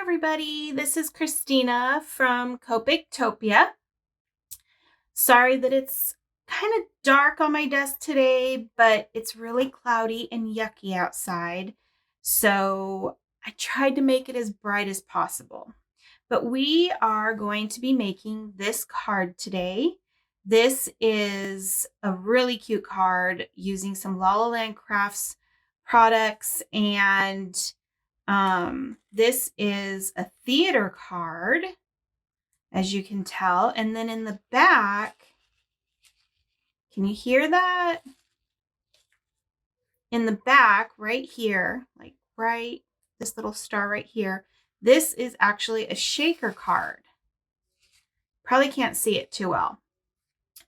everybody. This is Christina from Copic. Sorry that it's kind of dark on my desk today, but it's really cloudy and yucky outside. So I tried to make it as bright as possible. But we are going to be making this card today. This is a really cute card using some La La Land Crafts products, and this is a theater card, as you can tell. And then in the back, can you hear that? In the back, right here, like right, this little star right here, this is actually a shaker card. Probably can't see it too well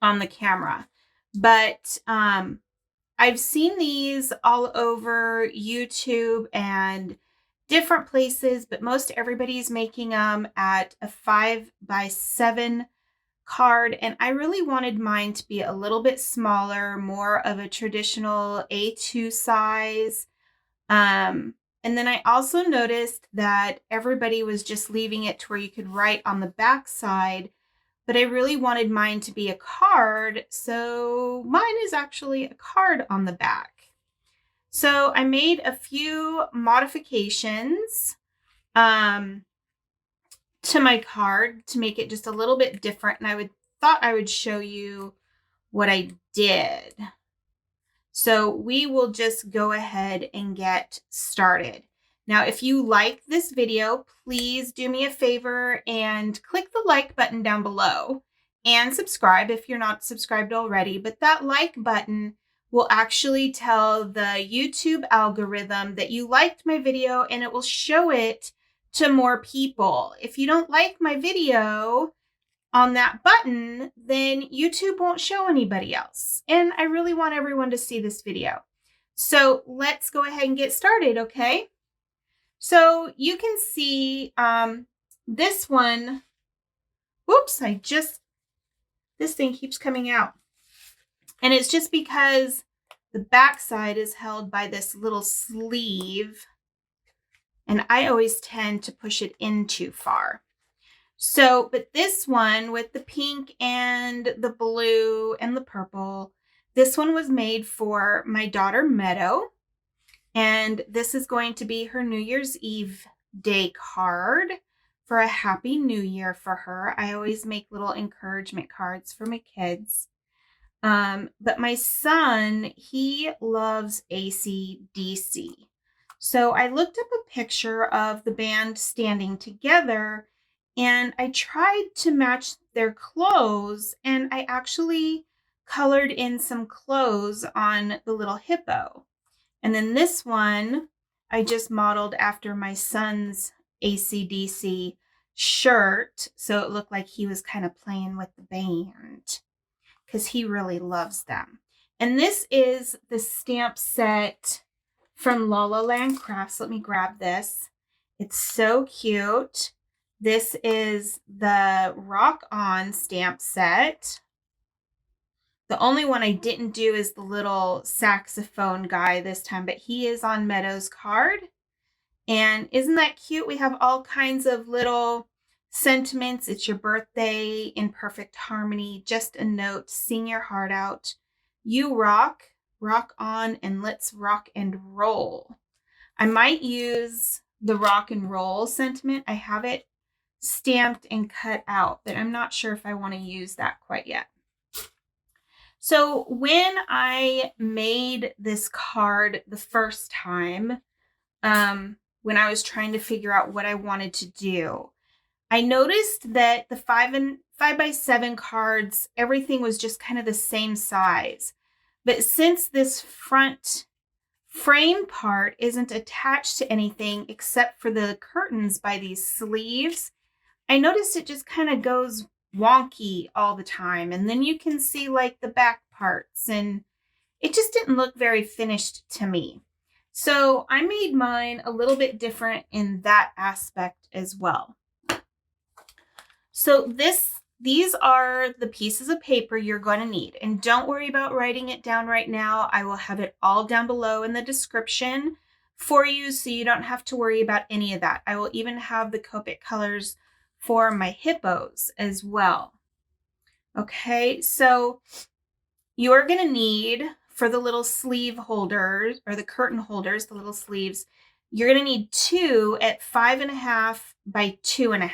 on the camera, but I've seen these all over YouTube and different places, but most everybody's making them at a 5x7 card. And I really wanted mine to be a little bit smaller, more of a traditional A2 size. And then I also noticed that everybody was just leaving it to where you could write on the back side, but I really wanted mine to be a card. So mine is actually a card on the back. So I made a few modifications to my card to make it just a little bit different. And I thought I would show you what I did. So we will just go ahead and get started. Now, if you like this video, please do me a favor and click the like button down below and subscribe if you're not subscribed already. But that like button will actually tell the YouTube algorithm that you liked my video, and it will show it to more people. If you don't like my video on that button, then YouTube won't show anybody else. And I really want everyone to see this video. So let's go ahead and get started, okay? So you can see this one. Whoops, this thing keeps coming out. And it's just because the back side is held by this little sleeve, and I always tend to push it in too far. So, but this one with the pink and the blue and the purple, this one was made for my daughter Meadow. And this is going to be her New Year's Eve day card for a Happy New Year for her. I always make little encouragement cards for my kids. But my son, he loves AC/DC. So I looked up a picture of the band standing together, and I tried to match their clothes, and I actually colored in some clothes on the little hippo. And then this one, I just modeled after my son's AC/DC shirt, so it looked like he was kind of playing with the band, because he really loves them. And this is the stamp set from La La Land Crafts. Let me grab this. It's so cute. This is the Rock On stamp set. The only one I didn't do is the little saxophone guy this time, but he is on Meadow's card. And isn't that cute? We have all kinds of little sentiments. It's your birthday, in perfect harmony, just a note, sing your heart out. You rock, rock on, and let's rock and roll. I might use the rock and roll sentiment. I have it stamped and cut out, but I'm not sure if I want to use that quite yet. So when I made this card the first time, when I was trying to figure out what I wanted to do, I noticed that the 5x7 cards, everything was just kind of the same size. But since this front frame part isn't attached to anything except for the curtains by these sleeves, I noticed it just kind of goes wonky all the time. And then you can see like the back parts, and it just didn't look very finished to me. So I made mine a little bit different in that aspect as well. So these are the pieces of paper you're going to need. And don't worry about writing it down right now. I will have it all down below in the description for you, so you don't have to worry about any of that. I will even have the Copic colors for my hippos as well. Okay, so you're going to need, for the little sleeve holders or the curtain holders, the little sleeves, you're going to need 2 at 5.5 by 2.5.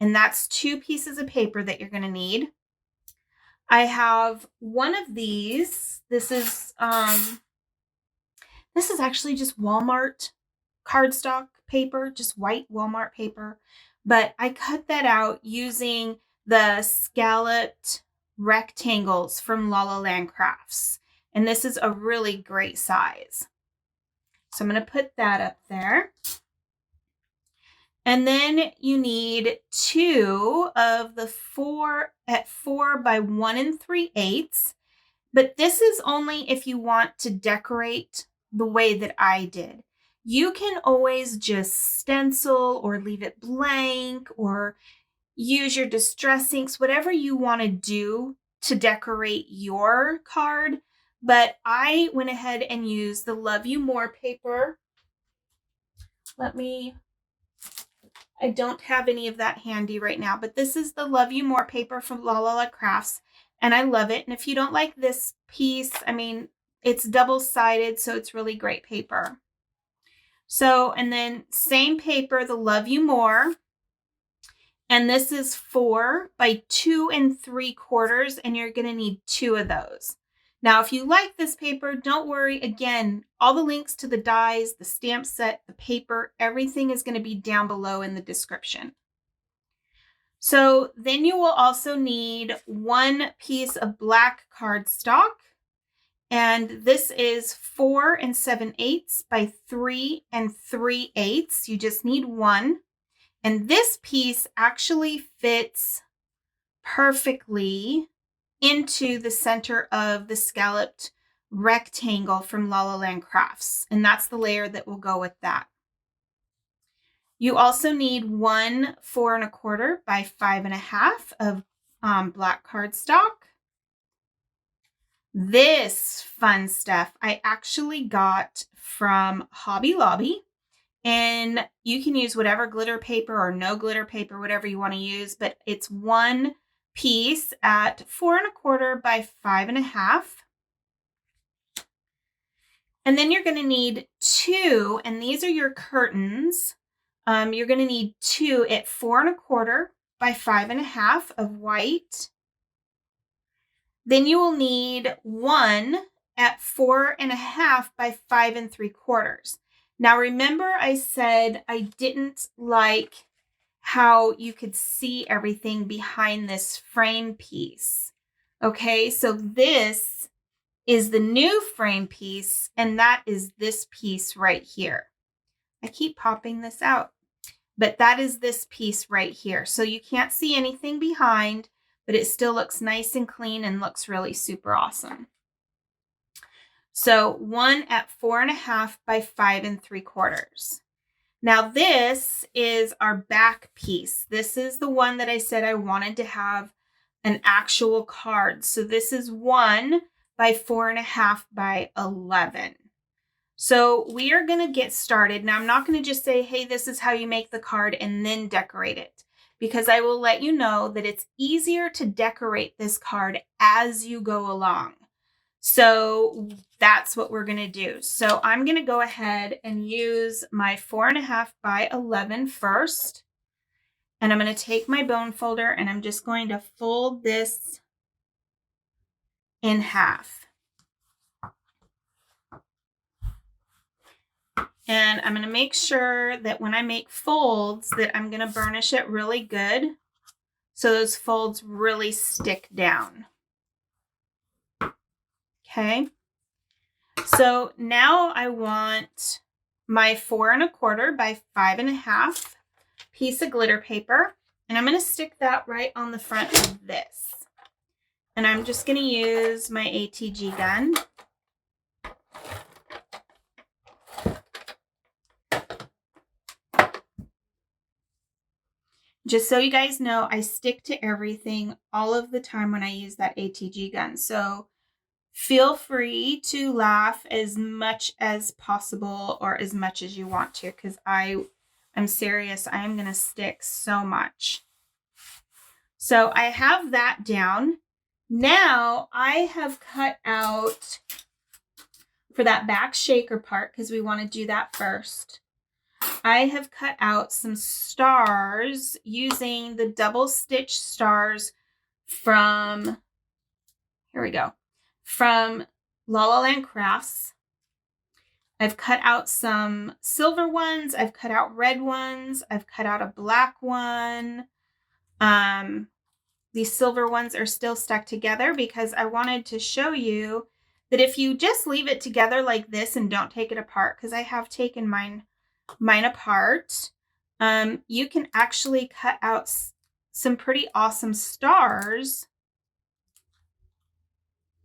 And that's 2 pieces of paper that you're going to need. I have one of these. This is actually just Walmart cardstock paper, just white Walmart paper. But I cut that out using the scalloped rectangles from La La Land Crafts. And this is a really great size. So I'm going to put that up there. And then you need 2 of the 4 at 4 by 1 3/8. But this is only if you want to decorate the way that I did. You can always just stencil or leave it blank or use your distress inks, whatever you want to do to decorate your card. But I went ahead and used the Love You More paper. I don't have any of that handy right now, but this is the Love You More paper from La La La Crafts, and I love it. And if you don't like this piece, I mean, it's double-sided, so it's really great paper. So, and then same paper, the Love You More, and this is 4 by 2 3/4, and you're going to need 2 of those. Now, if you like this paper, don't worry. Again, all the links to the dies, the stamp set, the paper, everything is going to be down below in the description. So then you will also need 1 piece of black cardstock. And this is 4 7/8 by 3 3/8. You just need 1. And this piece actually fits perfectly into the center of the scalloped rectangle from La La Land Crafts. And that's the layer that will go with that. You also need 1 4 1/4 by 5.5 of black cardstock. This fun stuff I actually got from Hobby Lobby. And you can use whatever glitter paper or no glitter paper, whatever you want to use. But it's 1 piece at 4 1/4 by 5.5. And then you're going to need 2, and these are your curtains. You're going to need 2 at 4 1/4 by 5.5 of white. Then you will need 1 at 4.5 by 5 3/4. Now remember I said I didn't like how you could see everything behind this frame piece. Okay, so this is the new frame piece, and that is this piece right here. I keep popping this out, but that is this piece right here. So you can't see anything behind, but it still looks nice and clean and looks really super awesome. So 1 at 4.5 by 5 3/4. Now this is our back piece. This is the one that I said I wanted to have an actual card. So this is 1 by 4.5 by 11. So we are going to get started. Now I'm not going to just say, hey, this is how you make the card and then decorate it, because I will let you know that it's easier to decorate this card as you go along. So that's what we're going to do. So I'm going to go ahead and use my 4.5 by 11 first. And I'm going to take my bone folder and I'm just going to fold this in half. And I'm going to make sure that when I make folds that I'm going to burnish it really good so those folds really stick down. Okay, so now I want my 4 1/4 by 5.5 piece of glitter paper, and I'm going to stick that right on the front of this. And I'm just going to use my ATG gun. Just so you guys know, I stick to everything all of the time when I use that ATG gun. So Feel free to laugh as much as possible or as much as you want to, because I'm serious. I am going to stick so much. So I have that down. Now I have cut out for that back shaker part, because we want to do that first. I have cut out some stars using the double stitch stars from, here we go, from La La Land Crafts. I've cut out some silver ones. I've cut out red ones. I've cut out a black one. These silver ones are still stuck together because I wanted to show you that if you just leave it together like this and don't take it apart, because I have taken mine apart, you can actually cut out some pretty awesome stars.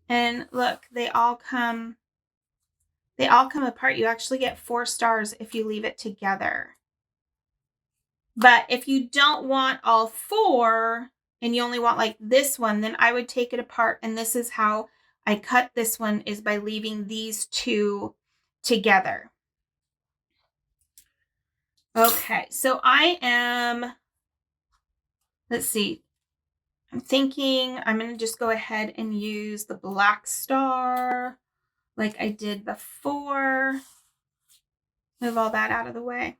And look, they all come apart. You actually get 4 stars if you leave it together. But if you don't want all 4 and you only want like this one, then I would take it apart. And this is how I cut this one, is by leaving these 2 together. Okay, so I am, let's see, I'm thinking I'm going to just go ahead and use the black star like I did before. Move all that out of the way.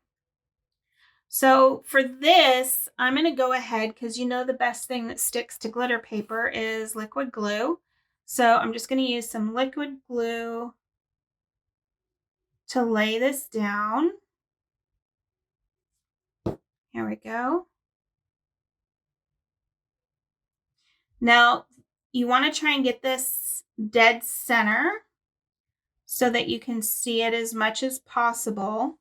So for this, I'm going to go ahead, because you know the best thing that sticks to glitter paper is liquid glue. So I'm just going to use some liquid glue to lay this down. Here we go. Now, you want to try and get this dead center so that you can see it as much as possible.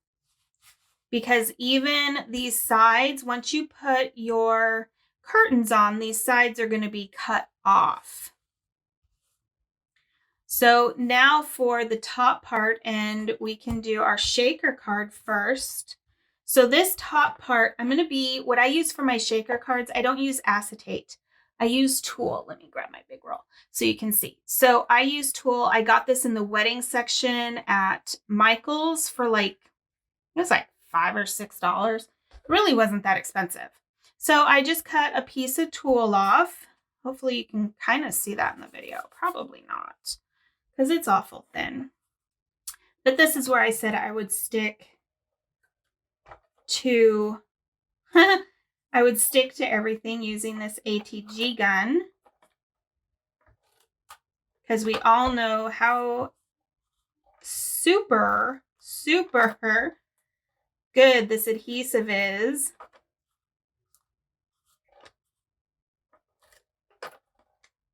Because even these sides, once you put your curtains on, these sides are going to be cut off. So now for the top part, and we can do our shaker card first. So this top part, what I use for my shaker cards, I don't use acetate. I use tulle. Let me grab my big roll so you can see. So I use tulle. I got this in the wedding section at Michael's for like, it was like $5 or $6. It really wasn't that expensive. So I just cut a piece of tulle off. Hopefully you can kind of see that in the video. Probably not, because it's awful thin. But this is where I said I would stick to everything using this ATG gun, because we all know how super good this adhesive is.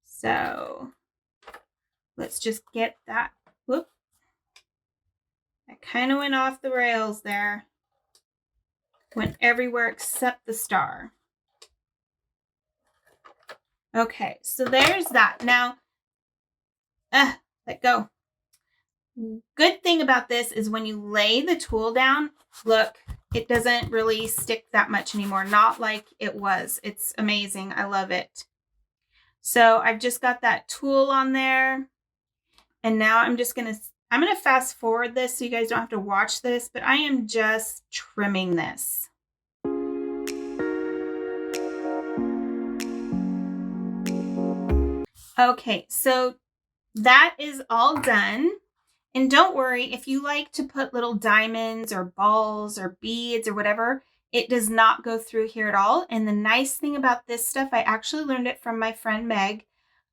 So let's just get that. Whoop. I kind of went off the rails there. Went everywhere except the star. Okay, so there's that. Now, let go. Good thing about this is when you lay the tulle down, look, it doesn't really stick that much anymore. Not like it was. It's amazing. I love it. So I've just got that tulle on there. And now I'm going to fast forward this so you guys don't have to watch this, but I am just trimming this. Okay, so that is all done. And don't worry, if you like to put little diamonds or balls or beads or whatever, it does not go through here at all. And the nice thing about this stuff, I actually learned it from my friend Meg,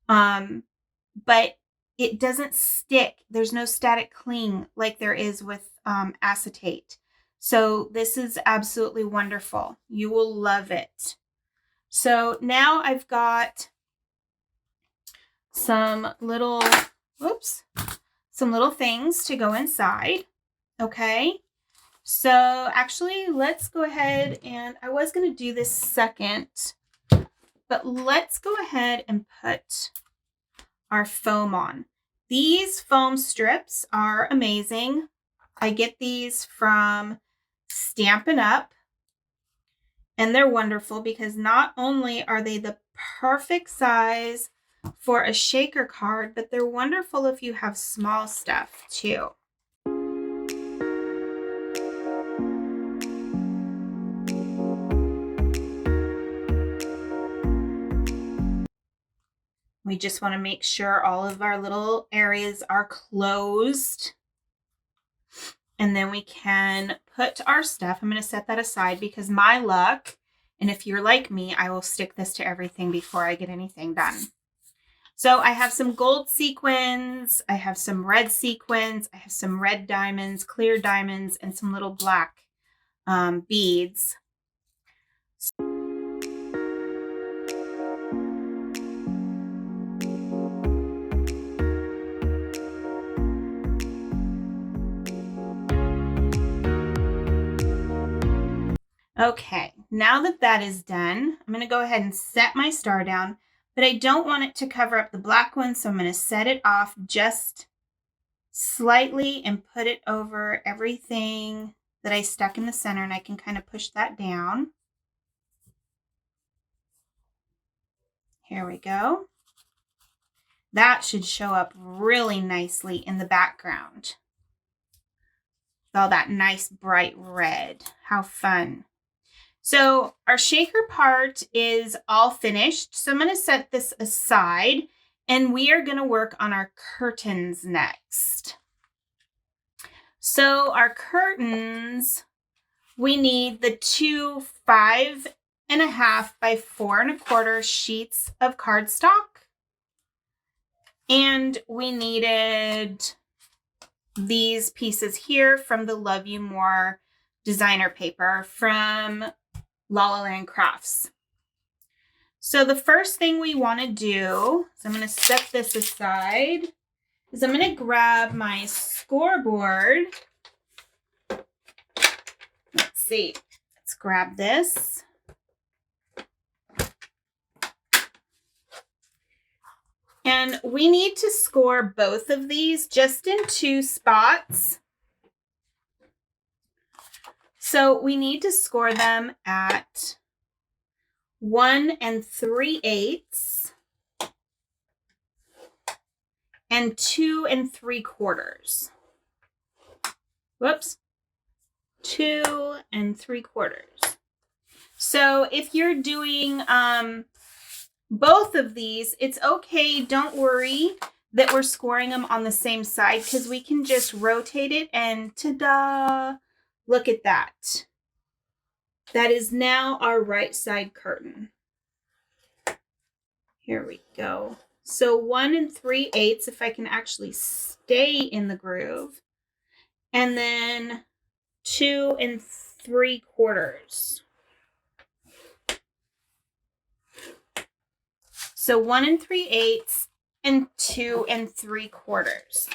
but it doesn't stick. There's no static cling like there is with acetate. So this is absolutely wonderful. You will love it. So now I've got some little things to go inside. Okay. So actually, let's go ahead, and I was going to do this second, but let's go ahead and put our foam on. These foam strips are amazing. I get these from Stampin' Up, and they're wonderful because not only are they the perfect size for a shaker card, but they're wonderful if you have small stuff too. We just want to make sure all of our little areas are closed. And then we can put our stuff. I'm going to set that aside because my luck, and if you're like me, I will stick this to everything before I get anything done. So I have some gold sequins, I have some red sequins, I have some red diamonds, clear diamonds, and some little black beads. Okay, now that that is done, I'm going to go ahead and set my star down, but I don't want it to cover up the black one, so I'm going to set it off just slightly and put it over everything that I stuck in the center, and I can kind of push that down. Here we go. That should show up really nicely in the background. With all that nice bright red. How fun. So our shaker part is all finished. So I'm going to set this aside and we are going to work on our curtains next. So our curtains, we need the two 5.5 by 4.25 sheets of cardstock. And we needed these pieces here from the Love You More designer paper from La La Land Crafts. So the first thing we want to do, so I'm going to set this aside, is I'm going to grab my scoreboard. Let's see. Let's grab this. And we need to score both of these just in 2 spots. So we need to score them at 1 3/8 and 2 3/4. Whoops. 2 3/4. So if you're doing both of these, it's okay. Don't worry that we're scoring them on the same side because we can just rotate it and ta-da! Look at that. That is now our right side curtain. Here we go. So 1 3/8, if I can actually stay in the groove. And then 2 3/4. So 1 3/8 and 2 3/4.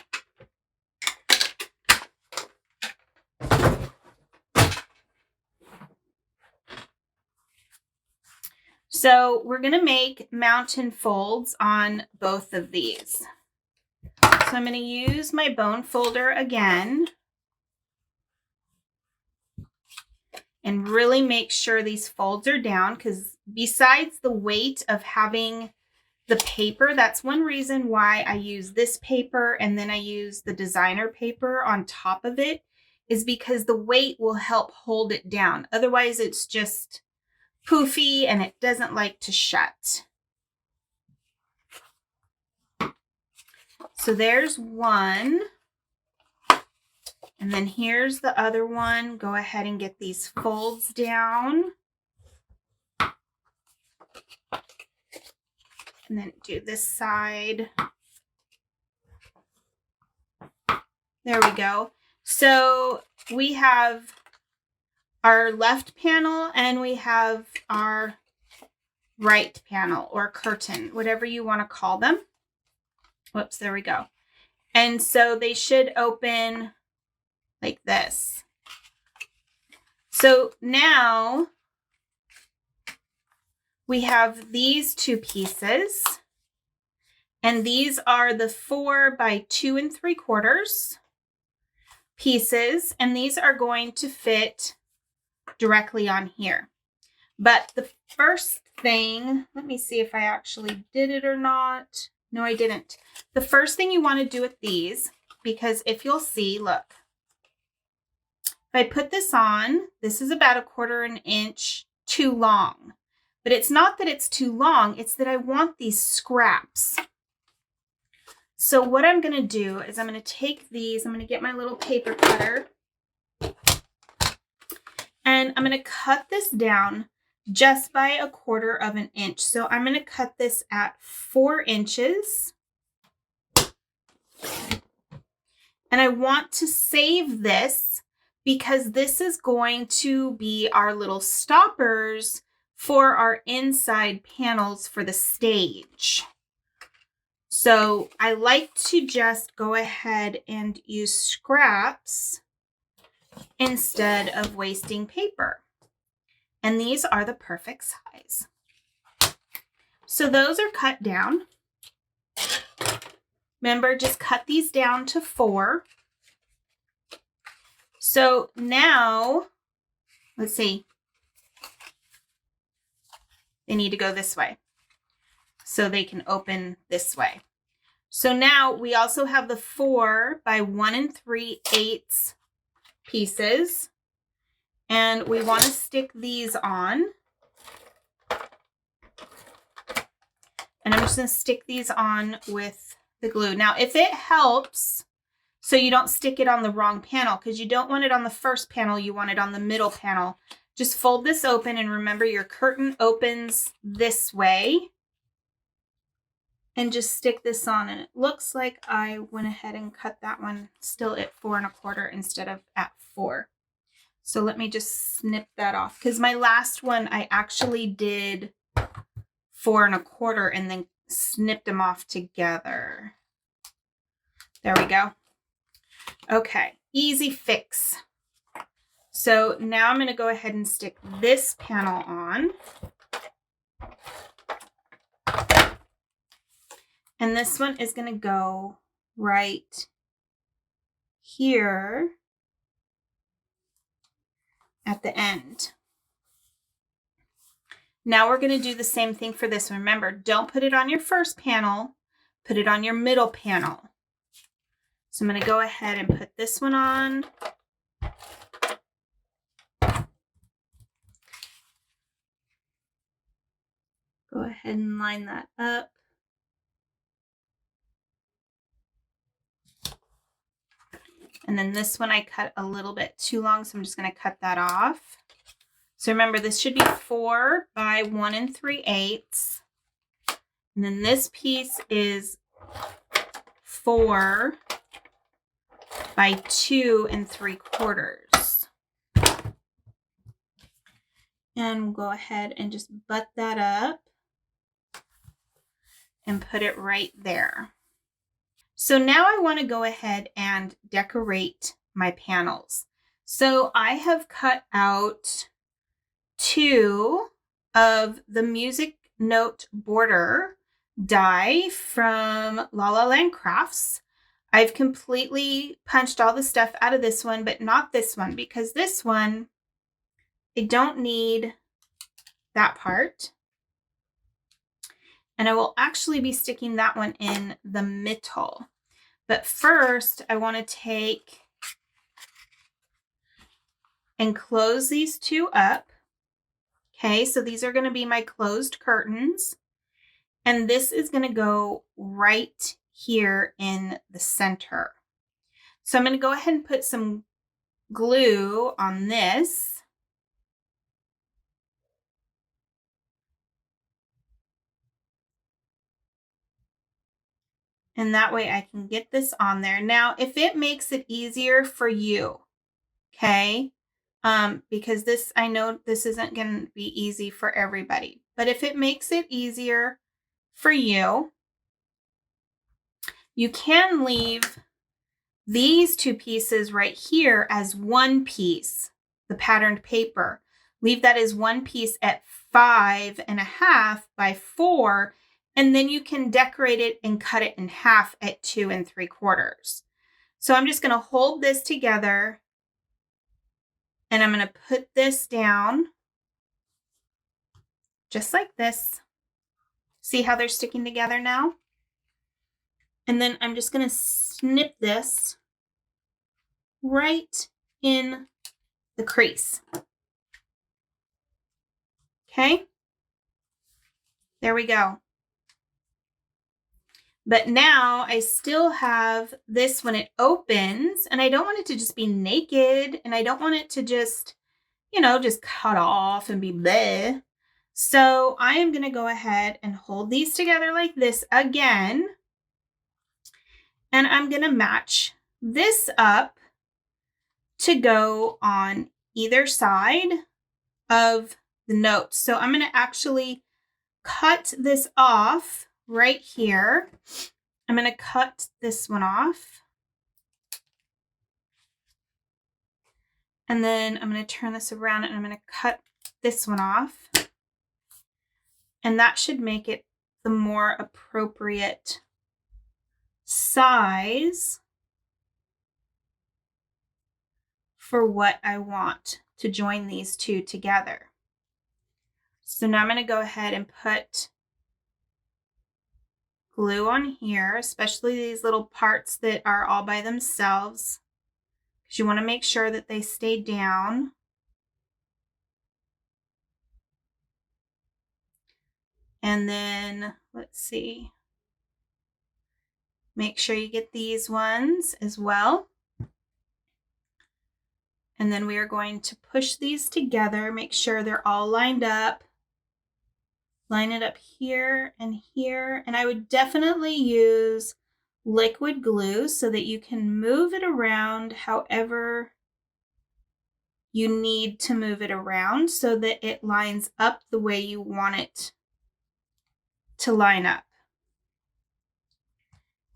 So we're going to make mountain folds on both of these. So I'm going to use my bone folder again and really make sure these folds are down, because besides the weight of having the paper, that's one reason why I use this paper and then I use the designer paper on top of it, is because the weight will help hold it down. Otherwise it's just poofy and it doesn't like to shut. So there's one. And then here's the other one. Go ahead and get these folds down. And then do this side. There we go. So we have our left panel and we have our right panel or curtain, whatever you want to call them. Whoops, there we go. And so they should open like this. So now we have these 2 pieces, and these are the 4 by 2 3/4 pieces, and these are going to fit directly on here. But the first thing, let me see if I actually did it or not. No, I didn't. The first thing you want to do with these, because if you'll see, look, if I put this on, this is about 1/4 inch too long. But it's not that it's too long, it's that I want these scraps. So what I'm going to do is I'm going to take these, I'm going to get my little paper cutter, and I'm going to cut this down just by 1/4 inch. So I'm going to cut this at 4 inches. And I want to save this because this is going to be our little stoppers for our inside panels for the stage. So I like to just go ahead and use scraps instead of wasting paper. And these are the perfect size. So those are cut down. Remember, just cut these down to 4. So now, let's see. They need to go this way so they can open this way. So now we also have the 4 by 1 3/8 pieces, and we want to stick these on. And I'm just going to stick these on with the glue. Now, if it helps, so you don't stick it on the wrong panel, because you don't want it on the first panel, you want it on the middle panel. Just fold this open, and remember your curtain opens this way. And just stick this on, and it looks like I went ahead and cut that one still at 4 1/4 instead of at 4. So let me just snip that off, because my last one I actually did 4 1/4 and then snipped them off together. There we go. Okay, easy fix. So now I'm going to go ahead and stick this panel on. And this one is going to go right here at the end. Now we're going to do the same thing for this one. Remember, don't put it on your first panel, put it on your middle panel. So I'm going to go ahead and put this one on. Go ahead and line that up. And then this one I cut a little bit too long, so I'm just going to cut that off. So remember, this should be 4 by 1 3/8. And then this piece is 4 by 2 3/4. And we'll go ahead and just butt that up and put it right there. So now I want to go ahead and decorate my panels. So I have cut out 2 of the music note border die from La La Land Crafts. I've completely punched all the stuff out of this one, but not this one, because this one, I don't need that part. And I will actually be sticking that one in the middle. But first, I want to take and close these 2 up. Okay, so these are going to be my closed curtains. And this is going to go right here in the center. So I'm going to go ahead and put some glue on this. And that way I can get this on there. Now, if it makes it easier for you, okay, because this, I know this isn't going to be easy for everybody, but if it makes it easier for you, you can leave these 2 pieces right here as one piece, the patterned paper. Leave that as one piece at 5 1/2 by 4. And then you can decorate it and cut it in half at 2 3/4. So I'm just going to hold this together, and I'm going to put this down just like this. See how they're sticking together now? And then I'm just going to snip this right in the crease. Okay, there we go. But now I still have this when it opens, and I don't want it to just be naked, and I don't want it to just, just cut off and be bleh. So I am going to go ahead and hold these together like this again. And I'm going to match this up to go on either side of the note. So I'm going to actually cut this off right here. I'm going to cut this one off. And then I'm going to turn this around and I'm going to cut this one off. And that should make it the more appropriate size for what I want to join these two together. So now I'm going to go ahead and put glue on here, especially these little parts that are all by themselves, because you want to make sure that they stay down. And then, let's see, make sure you get these ones as well. And then we are going to push these together, make sure they're all lined up. Line it up here and here. And I would definitely use liquid glue so that you can move it around however you need to move it around so that it lines up the way you want it to line up.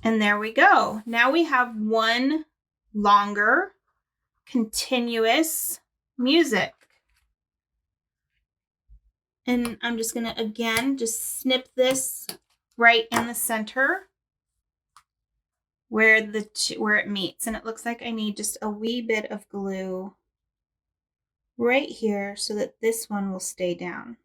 And there we go. Now we have one longer, continuous music. And I'm just going to, again, just snip this right in the center where it meets. And it looks like I need just a wee bit of glue right here so that this one will stay down.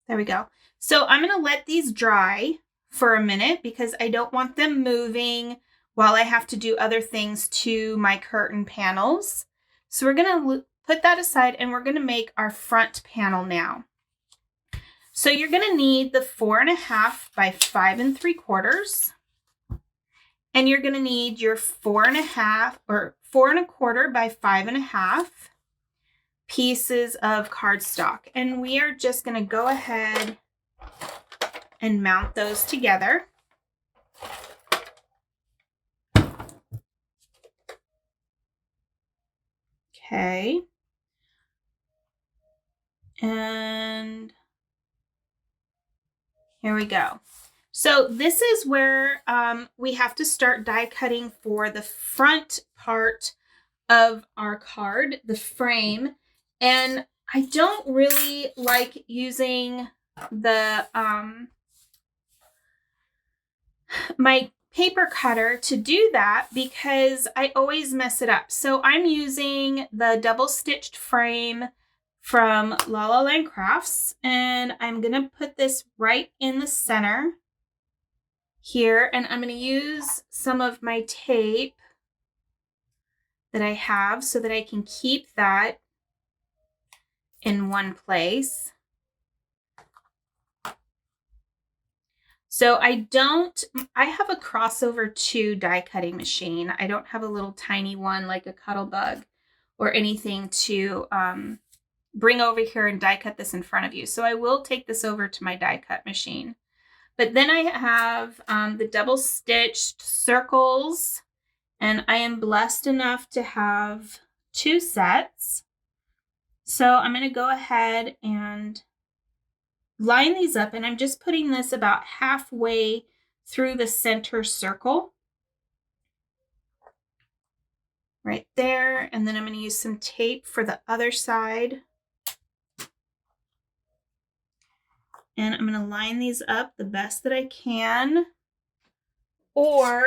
There we go. So I'm going to let these dry for a minute because I don't want them moving while I have to do other things to my curtain panels. So we're going to put that aside and we're going to make our front panel now. So you're going to need the 4.5 by 5 3/4. And you're going to need your 4.5 or 4 1/4 by 5.5 pieces of cardstock. And we are just going to go ahead and mount those together. Okay. And here we go. So this is where we have to start die cutting for the front part of our card, the frame. And I don't really like using the my paper cutter to do that because I always mess it up. So I'm using the double stitched frame from La La Land Crafts, and I'm going to put this right in the center here, and I'm going to use some of my tape that I have so that I can keep that in one place. So I have a crossover 2 die cutting machine. I don't have a little tiny one like a Cuttlebug or anything to bring over here and die cut this in front of you. So I will take this over to my die cut machine. But then I have the double stitched circles, and I am blessed enough to have 2 sets. So I'm going to go ahead and line these up, and I'm just putting this about halfway through the center circle right there. And then I'm going to use some tape for the other side. And I'm going to line these up the best that I can. Or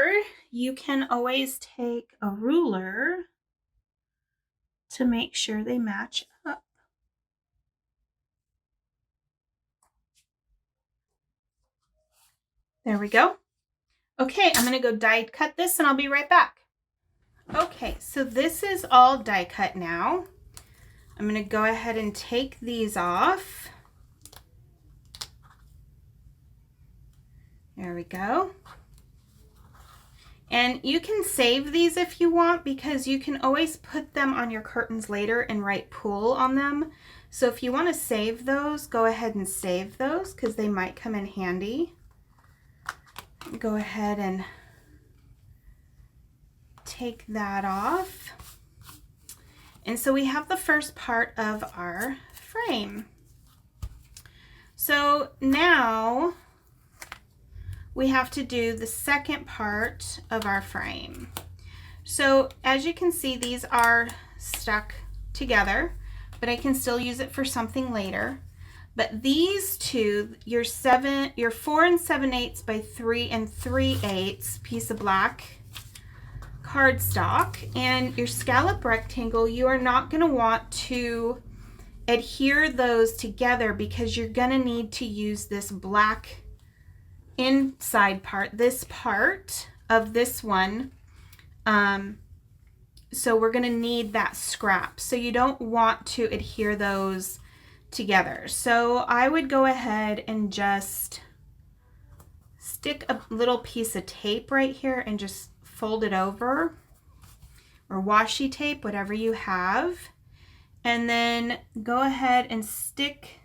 you can always take a ruler to make sure they match up. There we go. Okay, I'm going to go die cut this and I'll be right back. Okay, so this is all die cut now. I'm going to go ahead and take these off. There we go. And you can save these if you want, because you can always put them on your curtains later and write pool on them. So if you want to save those, go ahead and save those because they might come in handy. Go ahead and take that off. And so we have the first part of our frame. So now we have to do the second part of our frame. So as you can see, these are stuck together, but I can still use it for something later. But these two, your 4 7/8 by 3 3/8 piece of black cardstock and your scallop rectangle, you are not going to want to adhere those together because you're going to need to use this black inside part, this part of this one. So we're going to need that scrap. So you don't want to adhere those together. So I would go ahead and just stick a little piece of tape right here and just fold it over, or washi tape, whatever you have, and then go ahead and stick.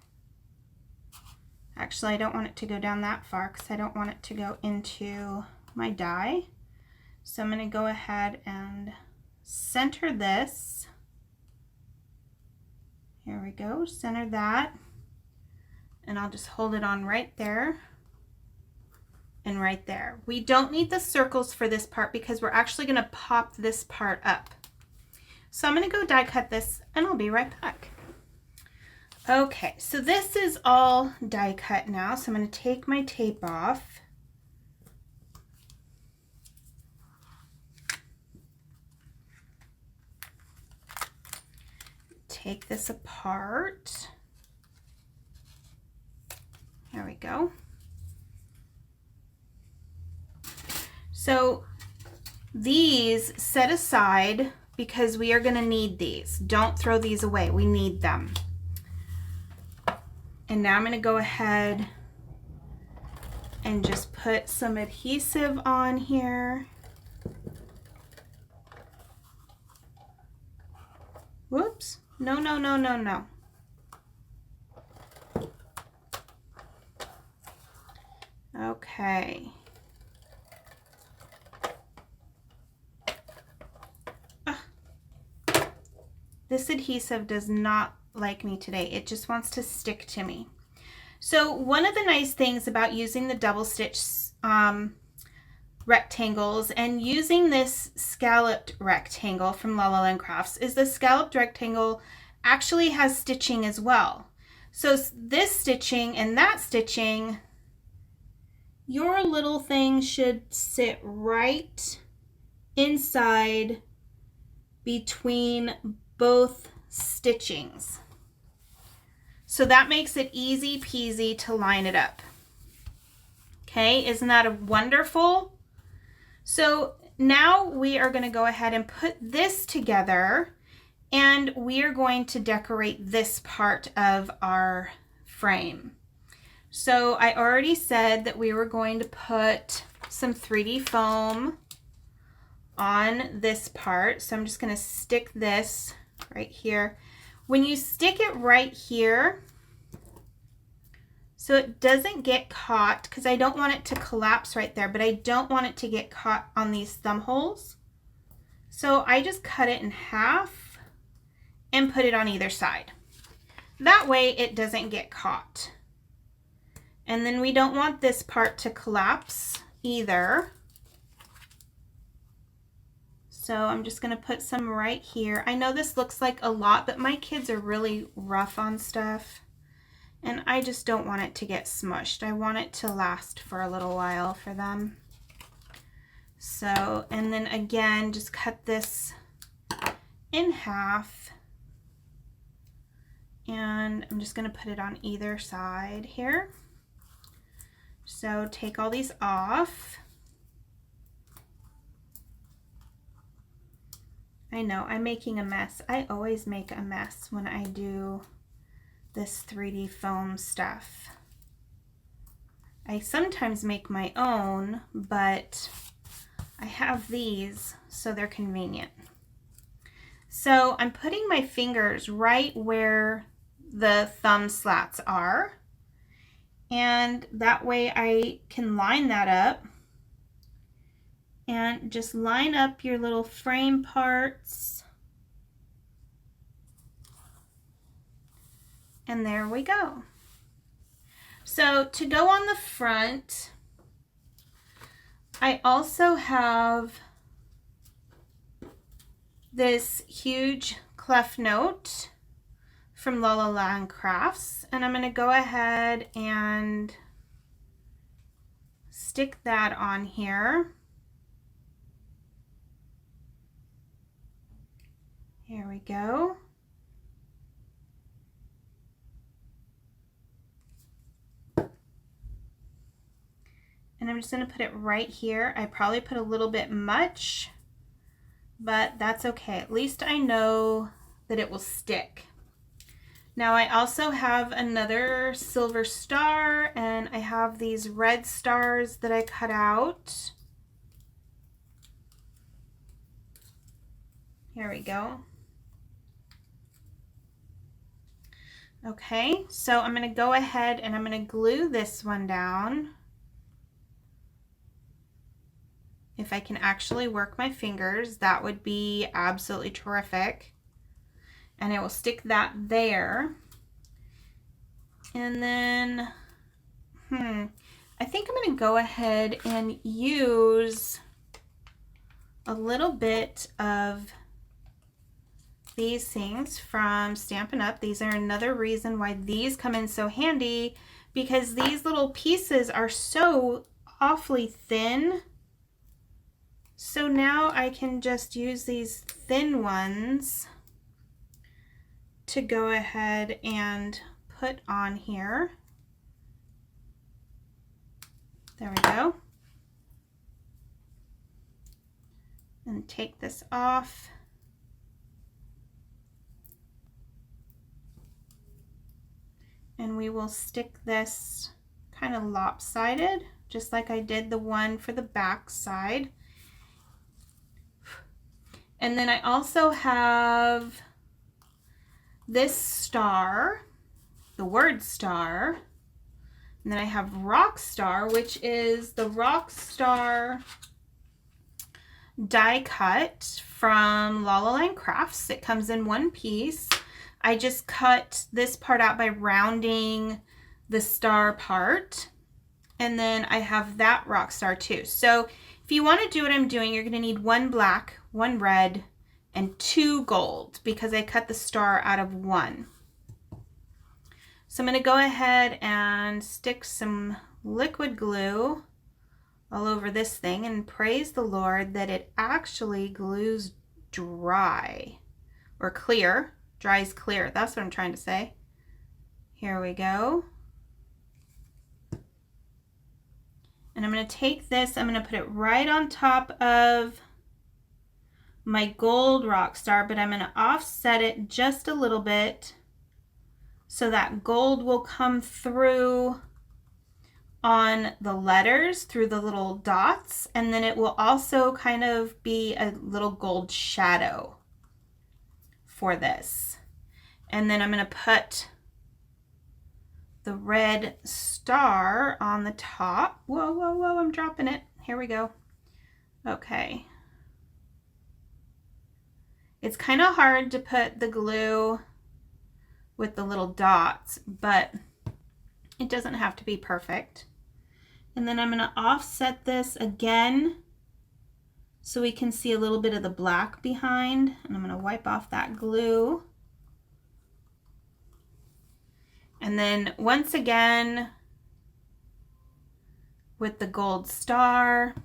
Actually, I don't want it to go down that far because I don't want it to go into my die. So I'm going to go ahead and center this. Here we go, center that, and I'll just hold it on right there and right there. We don't need the circles for this part because we're actually going to pop this part up. So I'm going to go die cut this and I'll be right back. Okay, so this is all die cut now. So I'm going to take my tape off. Take this apart. There we go. So these set aside because we are going to need these. Don't throw these away. We need them. And now I'm going to go ahead and just put some adhesive on here. Whoops. No, no, no, no, no. Okay. This adhesive does not like me today. It just wants to stick to me. So one of the nice things about using the double stitch rectangles and using this scalloped rectangle from La La Land Crafts is the scalloped rectangle actually has stitching as well. So this stitching and that stitching, your little thing should sit right inside between both stitchings. So that makes it easy peasy to line it up. Okay, isn't that wonderful? So now we are going to go ahead and put this together, and we are going to decorate this part of our frame. So I already said that we were going to put some 3D foam on this part. So I'm just going to stick this right here. When you stick it right here, so it doesn't get caught, because I don't want it to collapse right there, but I don't want it to get caught on these thumb holes. So I just cut it in half and put it on either side. That way it doesn't get caught. And then we don't want this part to collapse either. So I'm just going to put some right here. I know this looks like a lot, but my kids are really rough on stuff. And I just don't want it to get smushed. I want it to last for a little while for them. So, and then again, just cut this in half. And I'm just going to put it on either side here. So take all these off. I know, I'm making a mess. I always make a mess when I do this 3D foam stuff. I sometimes make my own, but I have these, so they're convenient. So I'm putting my fingers right where the thumb slats are, and that way I can line that up. And just line up your little frame parts. And there we go. So to go on the front, I also have this huge clef note from La La Land Crafts, and I'm going to go ahead and stick that on here. Here we go. And I'm just going to put it right here. I probably put a little bit much, but that's okay. At least I know that it will stick. Now I also have another silver star, and I have these red stars that I cut out. Here we go. Okay, so I'm going to go ahead and I'm going to glue this one down. If I can actually work my fingers, that would be absolutely terrific. And I will stick that there. And then, I think I'm going to go ahead and use a little bit of these things from Stampin' Up. These are another reason why these come in so handy, because these little pieces are so awfully thin. So now I can just use these thin ones to go ahead and put on here. There we go. And take this off. And we will stick this kind of lopsided, just like I did the one for the back side. And then I also have this star, the word star. And then I have Rock Star, which is the Rock Star die cut from La La Land Crafts. It comes in one piece. I just cut this part out by rounding the star part. And then I have that rock star too. So if you want to do what I'm doing, you're going to need one black, one red, and 2 gold, because I cut the star out of 1. So I'm going to go ahead and stick some liquid glue all over this thing, and praise the Lord that it actually glues dry, or clear. Dries clear. That's what I'm trying to say. Here we go. And I'm going to take this, I'm going to put it right on top of my gold rock star, but I'm going to offset it just a little bit so that gold will come through on the letters, through the little dots, and then it will also kind of be a little gold shadow for this. And then I'm going to put the red star on the top. Whoa, whoa, whoa, I'm dropping it. Here we go. Okay. It's kind of hard to put the glue with the little dots, but it doesn't have to be perfect. And then I'm going to offset this again so we can see a little bit of the black behind. And I'm going to wipe off that glue. And then once again with the gold star,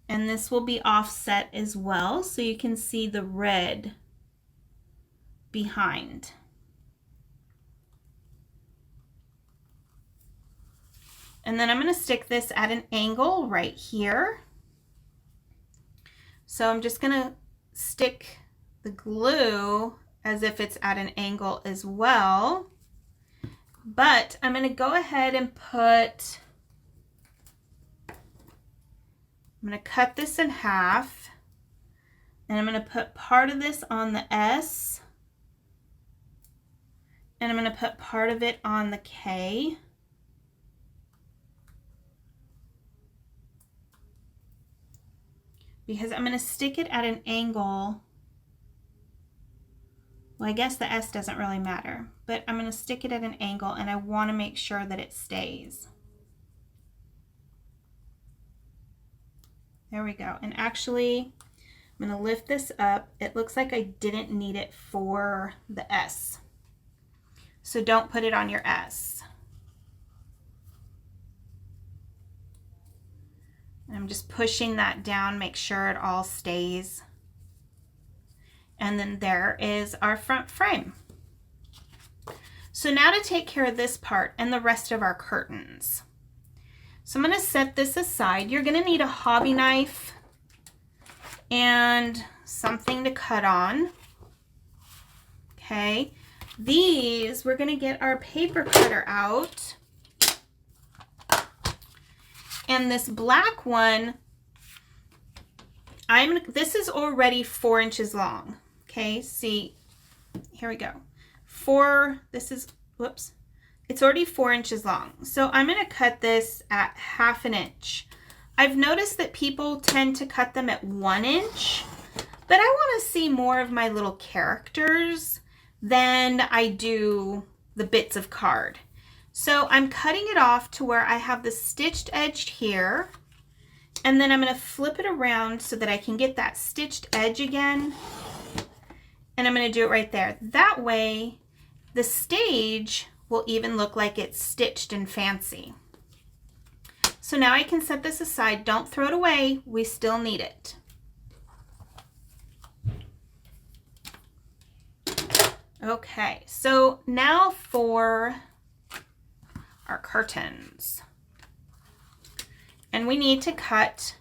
and this will be offset as well so you can see the red behind. And then I'm going to stick this at an angle right here. So I'm just going to stick the glue as if it's at an angle as well. But I'm going to go ahead and I'm going to cut this in half. And I'm going to put part of this on the S. And I'm going to put part of it on the K. Because I'm going to stick it at an angle. Well, I guess the S doesn't really matter, but I'm going to stick it at an angle and I want to make sure that it stays. There we go. And actually, I'm going to lift this up. It looks like I didn't need it for the S. So don't put it on your S. I'm just pushing that down, make sure it all stays. And then there is our front frame. So now to take care of this part and the rest of our curtains. So I'm going to set this aside. You're going to need a hobby knife and something to cut on. Okay. These, we're going to get our paper cutter out. And this black one, this is already 4 inches long. Okay, see, here we go. It's already 4 inches long. So I'm going to cut this at 1/2 inch. I've noticed that people tend to cut them at 1 inch, but I want to see more of my little characters than I do the bits of card. So I'm cutting it off to where I have the stitched edge here, and then I'm going to flip it around so that I can get that stitched edge again, and I'm going to do it right there. That way the stage will even look like it's stitched and fancy. So now I can set this aside. Don't throw it away. We still need it. Okay, so now for our curtains. And we need to cut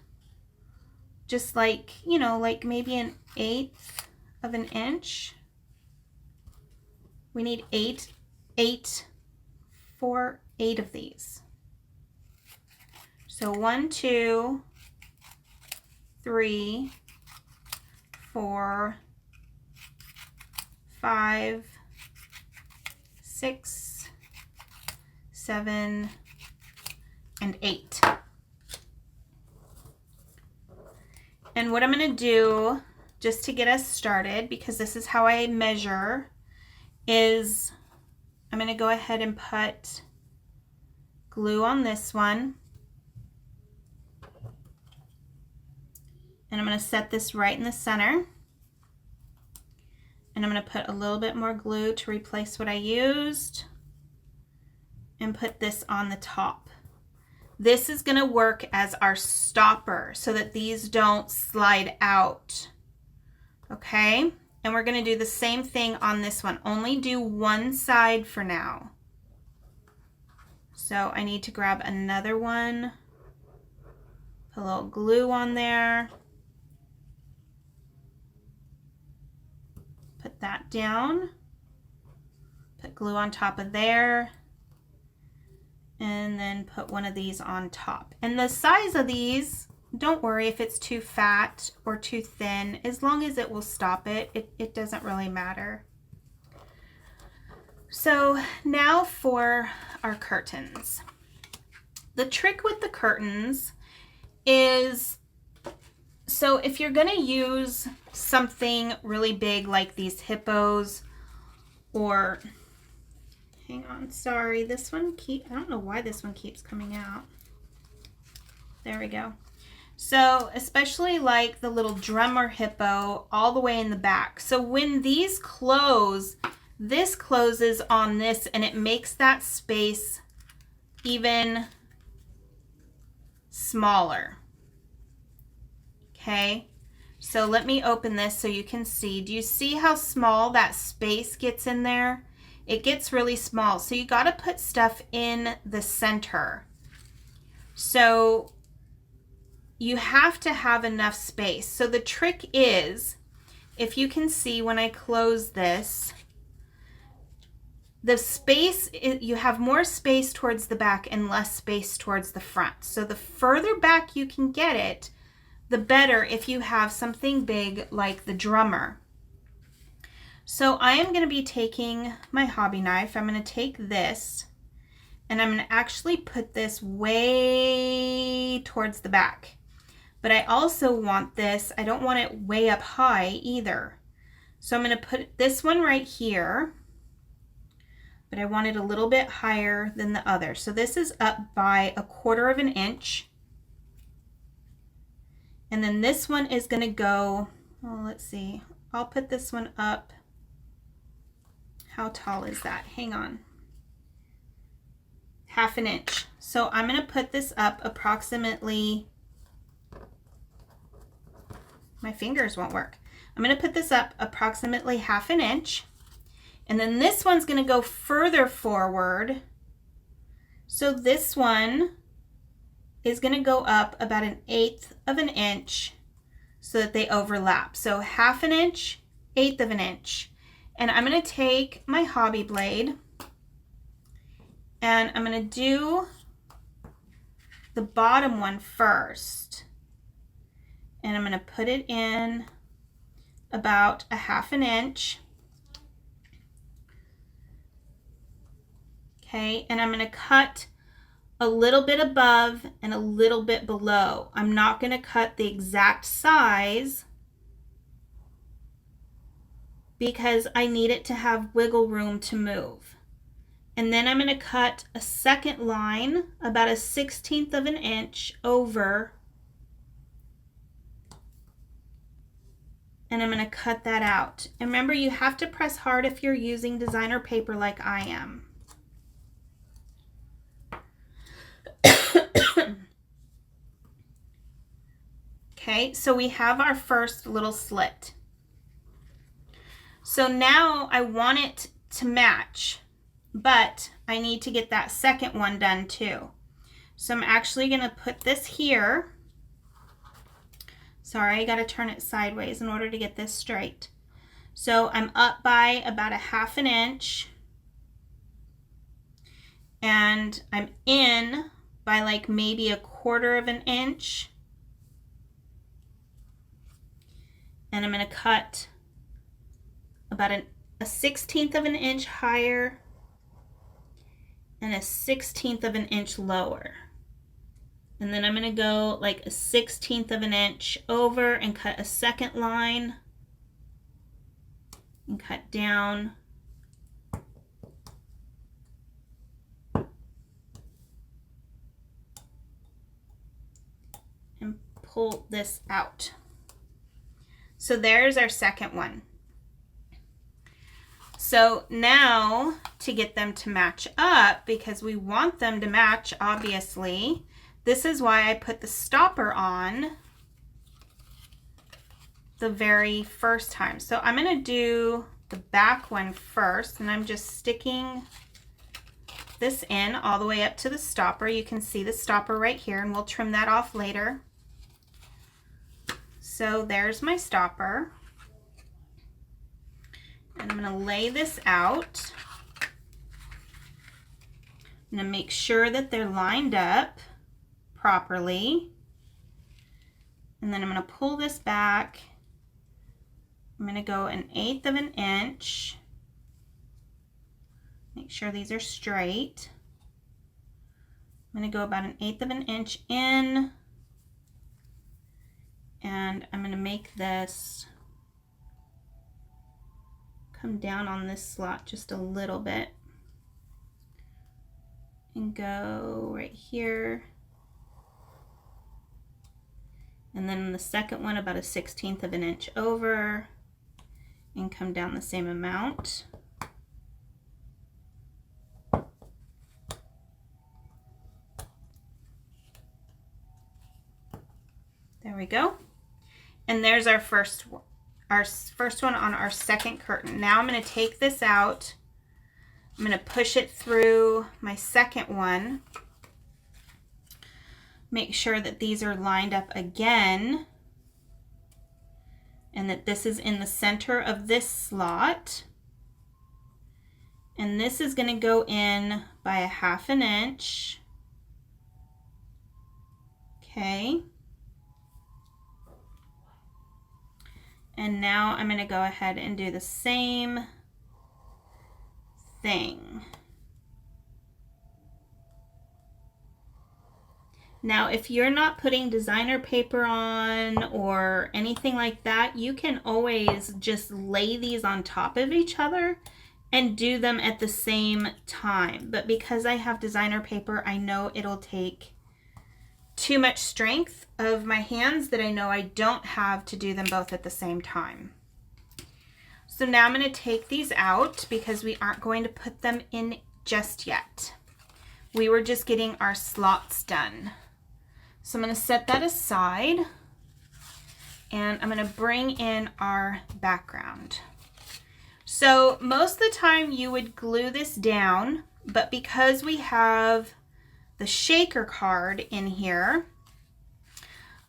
just like, you know, like maybe 1/8 of an inch. We need 8 of these. So 1, 2, 3, 4, 5, 6, 7, and 8. And what I'm going to do, just to get us started, because this is how I measure, is I'm going to go ahead and put glue on this one. And I'm going to set this right in the center. And I'm going to put a little bit more glue to replace what I used. And put this on the top. This is going to work as our stopper so that these don't slide out. Okay? And we're going to do the same thing on this one. Only do one side for now. So I need to grab another one. Put a little glue on there. Put that down. Put glue on top of there. And then put one of these on top. And the size of these, don't worry if it's too fat or too thin. As long as it will stop it, it doesn't really matter. So now for our curtains. The trick with the curtains is, so if you're going to use something really big like these hippos, or hang on, sorry, this one I don't know why this one keeps coming out. There we go. So especially like the little drummer hippo all the way in the back. So when these close, this closes on this and it makes that space even smaller. Okay, so let me open this so you can see. Do you see how small that space gets in there? It gets really small. So you got to put stuff in the center. So you have to have enough space. So the trick is, if you can see when I close this, the space, you have more space towards the back and less space towards the front. So the further back you can get it, the better if you have something big like the drummer. So I am going to be taking my hobby knife. I'm going to take this and I'm going to actually put this way towards the back. But I also want this, I don't want it way up high either. So I'm going to put this one right here, but I want it a little bit higher than the other. So this is up by 1/4 inch. And then this one is going to go, oh, let's see, I'll put this one up. How tall is that? Hang on. 1/2 inch. So I'm going to put this up approximately, my fingers won't work. I'm going to put this up approximately 1/2 inch. And then this one's going to go further forward. So this one is going to go up about 1/8 inch so that they overlap. So 1/2 inch, 1/8 inch. And I'm going to take my hobby blade and I'm going to do the bottom one first. And I'm going to put it in about 1/2 inch. Okay, and I'm going to cut a little bit above and a little bit below. I'm not going to cut the exact size because I need it to have wiggle room to move. And then I'm going to cut a second line about 1/16 inch over, and I'm going to cut that out. And remember, you have to press hard if you're using designer paper like I am. Okay, so we have our first little slit. So now I want it to match, but I need to get that second one done too. So I'm actually going to put this here. Sorry, I got to turn it sideways in order to get this straight. So I'm up by about 1/2 inch. And I'm in by like maybe 1/4 inch. And I'm going to cut about 1/16 inch higher and 1/16 inch lower. And then I'm going to go like 1/16 inch over and cut a second line and cut down. And pull this out. So there's our second one. So now to get them to match up, because we want them to match, obviously, this is why I put the stopper on the very first time. So I'm going to do the back one first, and I'm just sticking this in all the way up to the stopper. You can see the stopper right here, and we'll trim that off later. So there's my stopper. And I'm going to lay this out. I'm going to make sure that they're lined up properly. And then I'm going to pull this back. I'm going to go 1/8 inch. Make sure these are straight. I'm going to go about 1/8 inch in. And I'm going to make this come down on this slot just a little bit and go right here. And then the second one about 1/16 inch over and come down the same amount. There we go. And there's our first one on our second curtain. Now I'm going to take this out. I'm going to push it through my second one. make sure that these are lined up again and that this is in the center of this slot. And this is going to go in by a 1/2 inch. Okay. And now I'm going to go ahead and do the same thing. Now, if you're not putting designer paper on or anything like that, you can always just lay these on top of each other and do them at the same time. But because I have designer paper, I know it'll take too much strength of my hands that I know I don't have to do them both at the same time. So now I'm going to take these out because we aren't going to put them in just yet. We were just getting our slots done. So I'm going to set that aside and I'm going to bring in our background. So most of the time you would glue this down, but because we have the shaker card in here,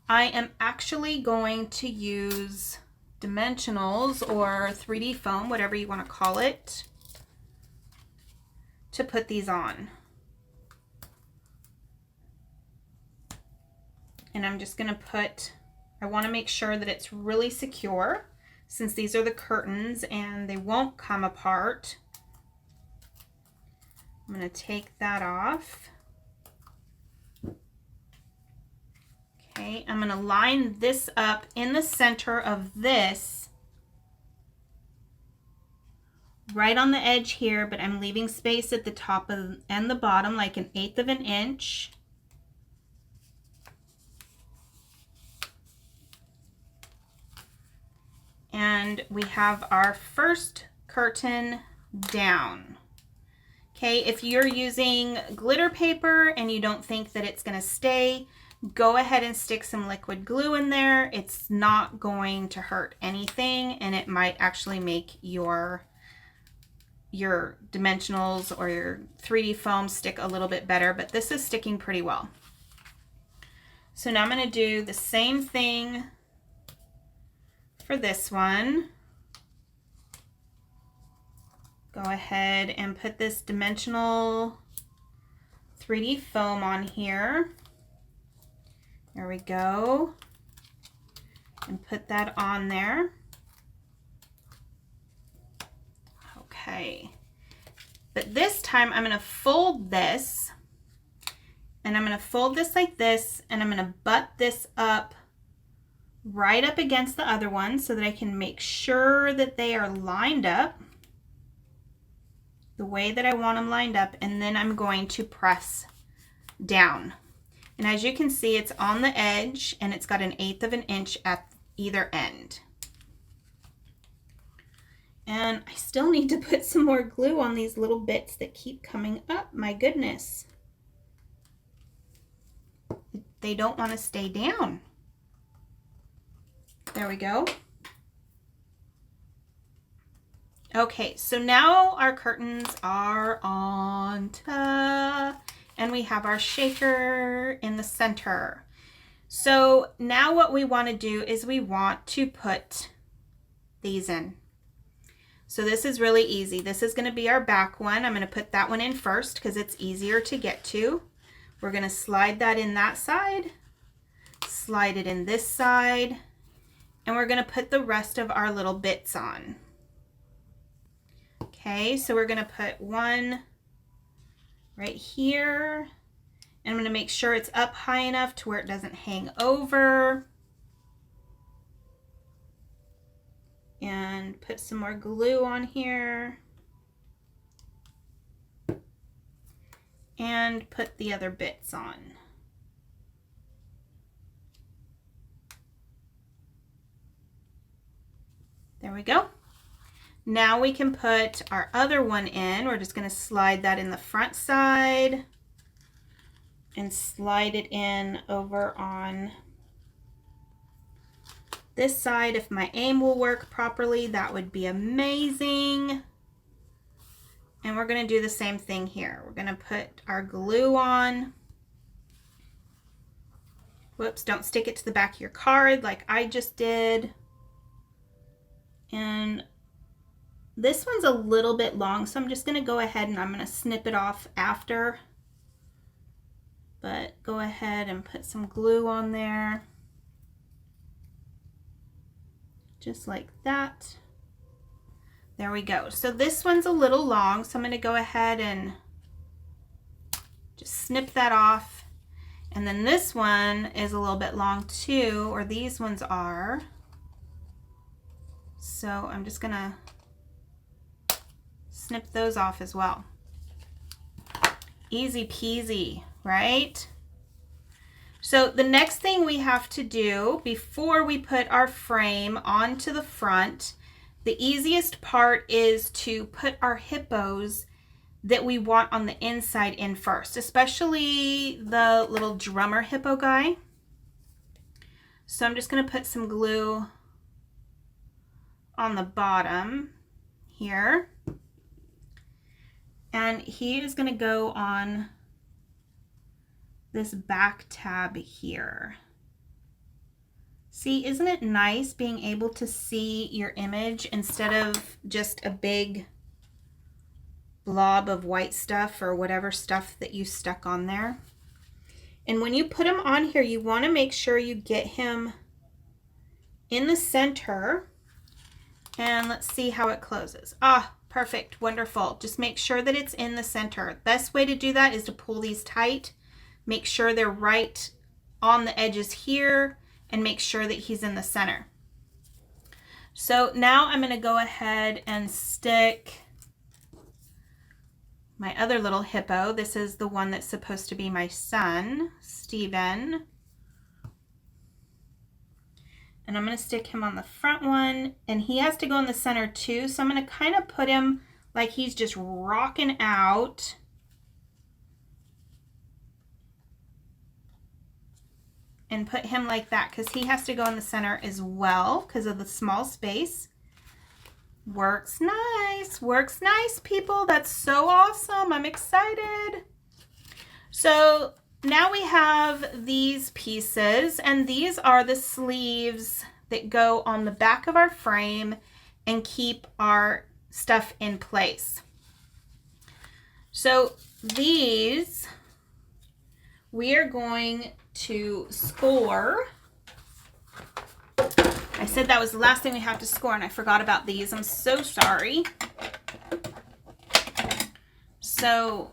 I am actually going to use dimensionals or 3D foam, whatever you want to call it, to put these on. And I'm just going to put, I want to make sure that it's really secure since these are the curtains and they won't come apart. I'm going to take that off. Okay, I'm going to line this up in the center of this, right on the edge here, but I'm leaving space at the top and the bottom, like 1/8 of an inch. And we have our first curtain down. Okay, if you're using glitter paper and you don't think that it's going to stay, go ahead and stick some liquid glue in there. It's not going to hurt anything, and it might actually make your dimensionals or your 3D foam stick a little bit better, but this is sticking pretty well. So now I'm going to do the same thing for this one. Go ahead and put this dimensional 3D foam on here. There we go. And put that on there. Okay. But this time I'm going to fold this. And I'm going to fold this like this. And I'm going to butt this up right up against the other one so that I can make sure that they are lined up the way that I want them lined up, and then I'm going to press down. And as you can see, it's on the edge and it's got 1/8 of an inch at either end. And I still need to put some more glue on these little bits that keep coming up. My goodness. They don't want to stay down. There we go. Okay, so now our curtains are on, and we have our shaker in the center. So now what we want to do is we want to put these in. So this is really easy. This is going to be our back one. I'm going to put that one in first because it's easier to get to. We're going to slide that in that side, slide it in this side, and we're going to put the rest of our little bits on. Okay, so we're going to put one right here, and I'm going to make sure it's up high enough to where it doesn't hang over. And put some more glue on here. And put the other bits on. There we go. Now we can put our other one in. We're just going to slide that in the front side and slide it in over on this side. If my aim will work properly, that would be amazing. And we're going to do the same thing here. We're going to put our glue on. Whoops, don't stick it to the back of your card like I just did. And this one's a little bit long, so I'm just going to go ahead and I'm going to snip it off after. But go ahead and put some glue on there. Just like that. There we go. So this one's a little long, so I'm going to go ahead and just snip that off. And then this one is a little bit long too, or these ones are. So I'm just going to snip those off as well. Easy peasy, right? So the next thing we have to do before we put our frame onto the front, the easiest part is to put our hippos that we want on the inside in first, especially the little drummer hippo guy. So I'm just going to put some glue on the bottom here. And he is going to go on this back tab here. See, isn't it nice being able to see your image instead of just a big blob of white stuff or whatever stuff that you stuck on there? And when you put him on here, you want to make sure you get him in the center. And let's see how it closes. Ah, perfect, wonderful. Just make sure that it's in the center. Best way to do that is to pull these tight. Make sure they're right on the edges here and make sure that he's in the center. So now I'm going to go ahead and stick my other little hippo. This is the one that's supposed to be my son, Steven. And I'm going to stick him on the front one, and he has to go in the center too. So I'm going to kind of put him like he's just rocking out. And put him like that because he has to go in the center as well because of the small space. Works nice, people. That's so awesome. I'm excited. So now we have these pieces, and these are the sleeves that go on the back of our frame and keep our stuff in place. So these we are going to score. I said that was the last thing we have to score, and I forgot about these. I'm so sorry. So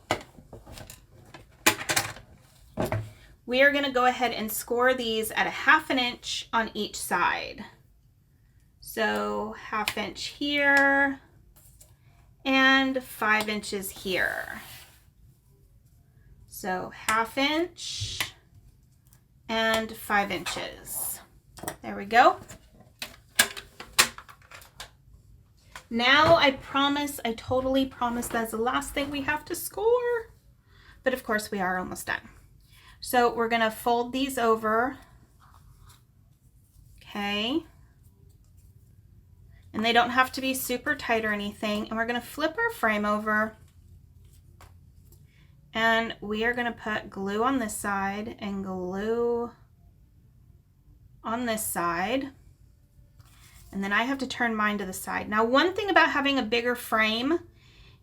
we are going to go ahead and score these at 1/2 inch on each side. So 1/2 inch here and 5 inches here. So 1/2 inch and 5 inches. There we go. Now I totally promise that's the last thing we have to score. But of course we are almost done. So we're going to fold these over. Okay. And they don't have to be super tight or anything. And we're going to flip our frame over. And we are going to put glue on this side and glue on this side. And then I have to turn mine to the side. Now, one thing about having a bigger frame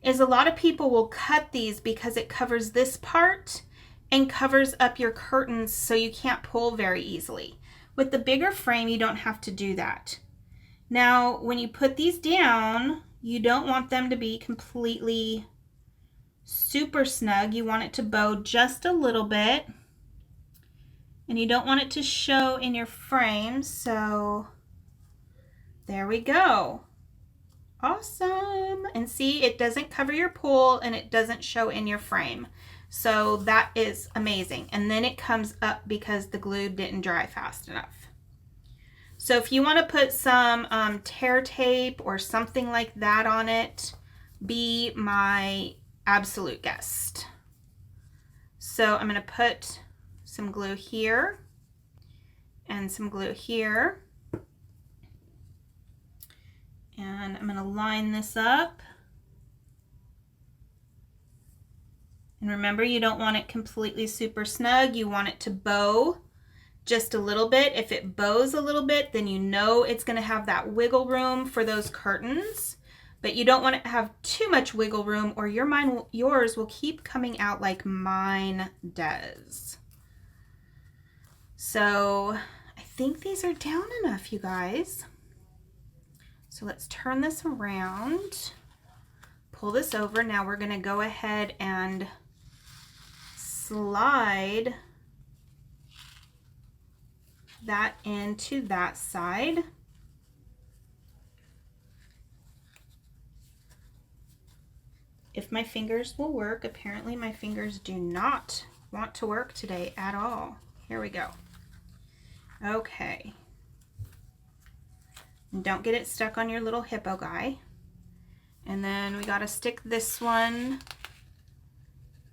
is a lot of people will cut these because it covers this part and covers up your curtains so you can't pull very easily. With the bigger frame, you don't have to do that. Now, when you put these down, you don't want them to be completely super snug. You want it to bow just a little bit. And you don't want it to show in your frame, so there we go. Awesome. And see, it doesn't cover your pool and it doesn't show in your frame. So that is amazing. And then it comes up because the glue didn't dry fast enough. So if you want to put some tear tape or something like that on it, be my absolute guest. So I'm going to put some glue here and some glue here. And I'm going to line this up. And remember, you don't want it completely super snug. You want it to bow just a little bit. If it bows a little bit, then you know it's going to have that wiggle room for those curtains. But you don't want to have too much wiggle room, or yours will keep coming out like mine does. So I think these are down enough, you guys. So let's turn this around, pull this over. Now we're going to go ahead and slide that into that side. If my fingers will work. Apparently my fingers do not want to work today at all. Here we go. Okay. And don't get it stuck on your little hippo guy. And then we got to stick this one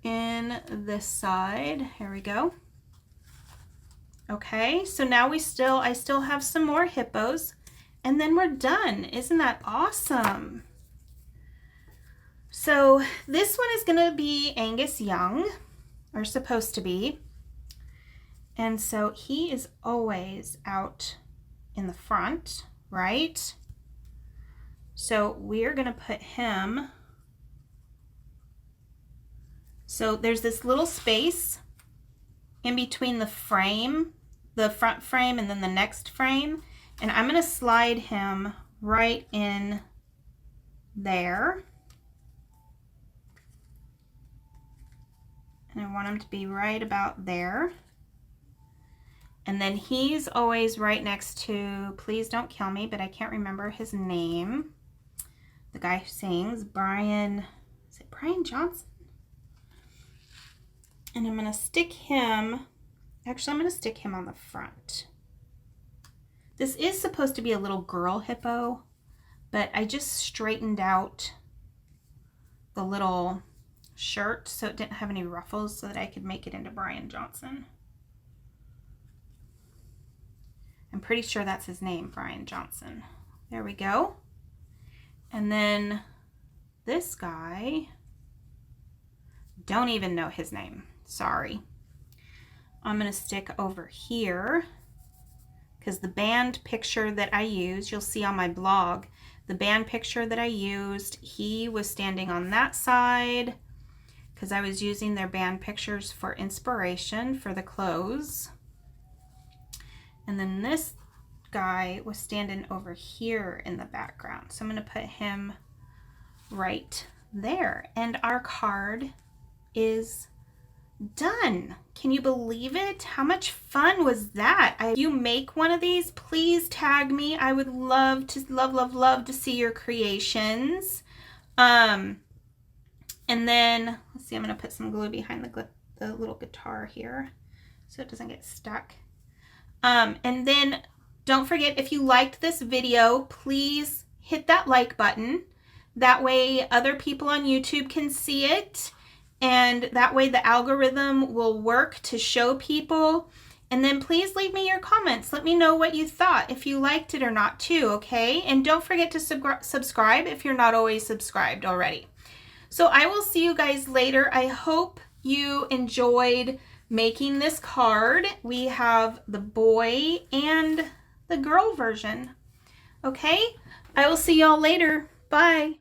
in this side. Here we go. Okay, so now I still have some more hippos, and then we're done. Isn't that awesome? So this one is going to be Angus Young, or supposed to be. And so he is always out in the front, right? So we're going to put him. So there's this little space in between the frame, the front frame, and then the next frame. And I'm going to slide him right in there. And I want him to be right about there. And then he's always right next to, please don't kill me, but I can't remember his name. The guy who sings, Brian, is it Brian Johnson? And I'm going to stick him, actually I'm going to stick him on the front. This is supposed to be a little girl hippo, but I just straightened out the little shirt so it didn't have any ruffles so that I could make it into Brian Johnson. I'm pretty sure that's his name, Brian Johnson. There we go. And then this guy, don't even know his name. Sorry. I'm going to stick over here because the band picture that I used, you'll see on my blog, the band picture that I used, he was standing on that side because I was using their band pictures for inspiration for the clothes. And then this guy was standing over here in the background. So I'm going to put him right there. And our card is done. Can you believe it? How much fun was that? If you make one of these, please tag me. I would love to see your creations. And then, let's see, I'm going to put some glue behind the little guitar here so it doesn't get stuck. And then don't forget, if you liked this video, please hit that like button. That way other people on YouTube can see it. And that way the algorithm will work to show people. And then please leave me your comments. Let me know what you thought, if you liked it or not too, okay? And don't forget to subscribe if you're not always subscribed already. So I will see you guys later. I hope you enjoyed making this card. We have the boy and the girl version. Okay? I will see y'all later. Bye.